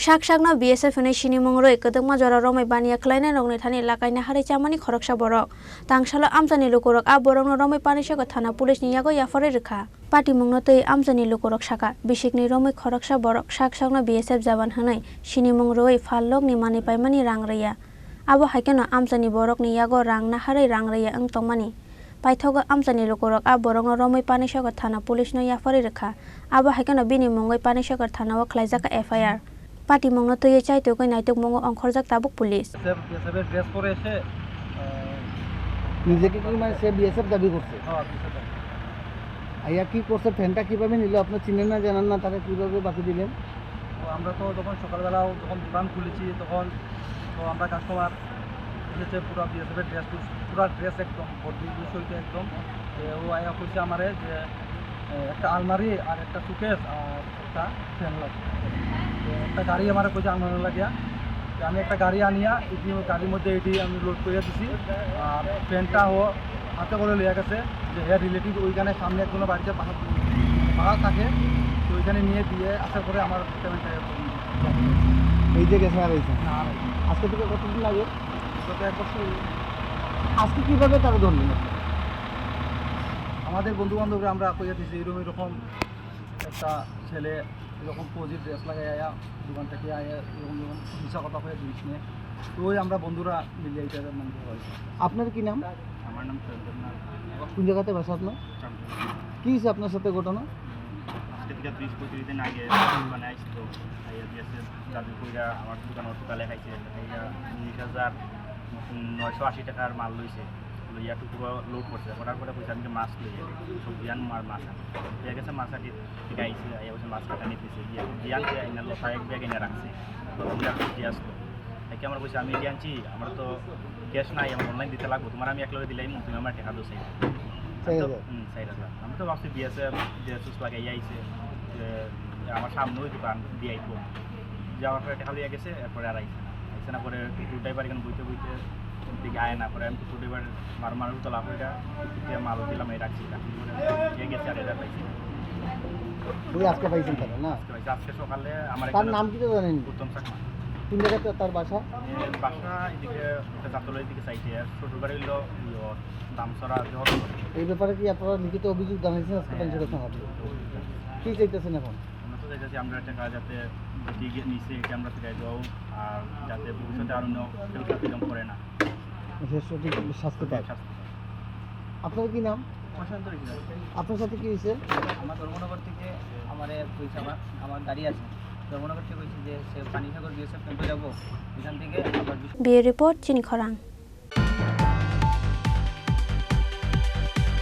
Shak-shakna BSF ni sinimong roi kedengma jora romai bania khlaina rokni thani lakaina harai chamani khoroksa borok tangsalo amjani lukurok a borokno romai panishago thana police ni yago yafare rikha patimungno tei amjani lukurok saka bisikni romai khoroksa borok shak-shakna BSF jawan hanai sinimong roi phallok ni mani paimani rang reya abo haikeno amjani borokni yago rang na harai rang reya ang tongmani paithogo amjani lukurok a borokno romai panishago thana police no yafare rikha abo haikeno bini mongoi panishago thana o khlaijaka FIR patimongno tei chaito koi naitok mongo angkhorjak tabuk police BSF এর dress পরে এসে নিজেকে কি মানে সে BSF দাবি করছে আইয়া কি করছে ফ্যানটা কিভাবে নিল আপনি চিনেন না জানেন না তারা কিভাবে বাকি দিলেন আমরা তো যখন সকালবেলাও যখন দোকান খুলেছি তখন তো আমরা কাস্টমার এসেছে পুরো বিএসএফ এর পুরো ড্রেস একদম বডি বিষয়টা একদম ও আয়া কইছে আমারে যে একটা আলমারি আর একটা সুকেস আর একটা ফ্যান লাগবে একটা গাড়ি আমার কইছে আনতে লাগিয়া আমি একটা গাড়ি আনিয়া এটি গাড়ির মধ্যে এটি আমি লোড করে দিছি আর ফ্যানটা ও হাতে করে লিয়া গেছে যে হেয়ার রিলেটিভ ওইখানে সামনে কোনো বাড়িতে পাড়া থাকে তো ওইখানে নিয়ে দিয়ে আসার পরে আমার পেমেন্টটা এই যে গেছে আর হয়েছে না আজকে থেকে কতদিন লাগে গত এক বছর আজকে কিভাবে তারা ধরলেন আমাদের বন্ধুবান্ধবরা আমরা কইয়া দিছি এরকম একটা ছেলে এরকম পজিটিভ ড্রেস লাগাই আয়া দোকান থেকে আয়া এরকম মিশা কথা হয়ে জিনিস নিয়ে তো ওই আমরা বন্ধুরা মিলে এইটা মানে হয়েছে। আপনার কি নাম আমার নাম সৈয়দনাথ। কোন জায়গাতে বাসা আপনার কি হয়েছে আপনার সাথে ঘটনা আজকে থেকে 30-35 দিন আগে দোকানে আসতো আইয়া দিয়েছে জাদু কইরা আমার দোকান টোকালে খাইছে আইয়া 19,980 টাকার মাল লইছে লইয়া টুকুরো লোড করছে করার পরে পয়সা আমি মাছ লইয়া সবজি আন মাছ ঠিক আছে মাছ কাটি ঠিক আইছে আইয়া বসে মাছ কাটা নিতেছে জিয়ানছে আইনা লোটা এক ব্যাগ এনে রাখছে দিয়ে আসলো একে আমার পয়সা আমি দিয়ে আনছি আমার তো ক্যাশ নাই আমার অনলাইন দিতে লাগবো তোমার আমি একলগে দিলাই তুমি আমার টাকা দোষ আমি তো ভাবছি বিএসএফ সুস লাগাই আইছে আমার সামনে ওই দোকান দিয়ে আইবো যাওয়ার পরে টাকা লিয়ে গেছে এরপরে আর আইসে না পরে টুকুর ড্রাইভার এখানে বইতে দিকে আয় না পরে আমি টুকুর ড্রাইভার মারু তো লাভ হইটা মাল দিলাম এই রাখছি গিয়ে গেছে আর এটা পাইছি আজকে পাইছেন তারা না আজকে সকালে আমার তার নাম কি তো জানেন উত্তম চাকমা কোন জায়গাতে তার বাসা এদিকে চাতলের দিকে চাইছে শ্বশুরবাড়ি হইল দামসরা এই ব্যাপারে কি আপনারা লিখিত অভিযোগ জানাইছেন আজকে পঞ্চায়েত থানাতে কি চাইতেছেন এখন আমরা তো চাইতেছি আমরা টাকা যাতে নিচে এটা আমরা ফিরে যাও আর যাতে ভবিষ্যতে আর অন্য এরকম করে না সঠিক স্বাস্থ্য পায় আপনার কি নাম আপনার সাথে কি হয়েছে আমার ধর্মনগর থেকে আমার গাড়ি আছে ধর্মনগর থেকে কইছি যে সে পানিসাগর বিএসএফ ক্যাম্পে যাবো এখান থেকে আবার বিয়ে রিপোর্ট চিনি খরাং।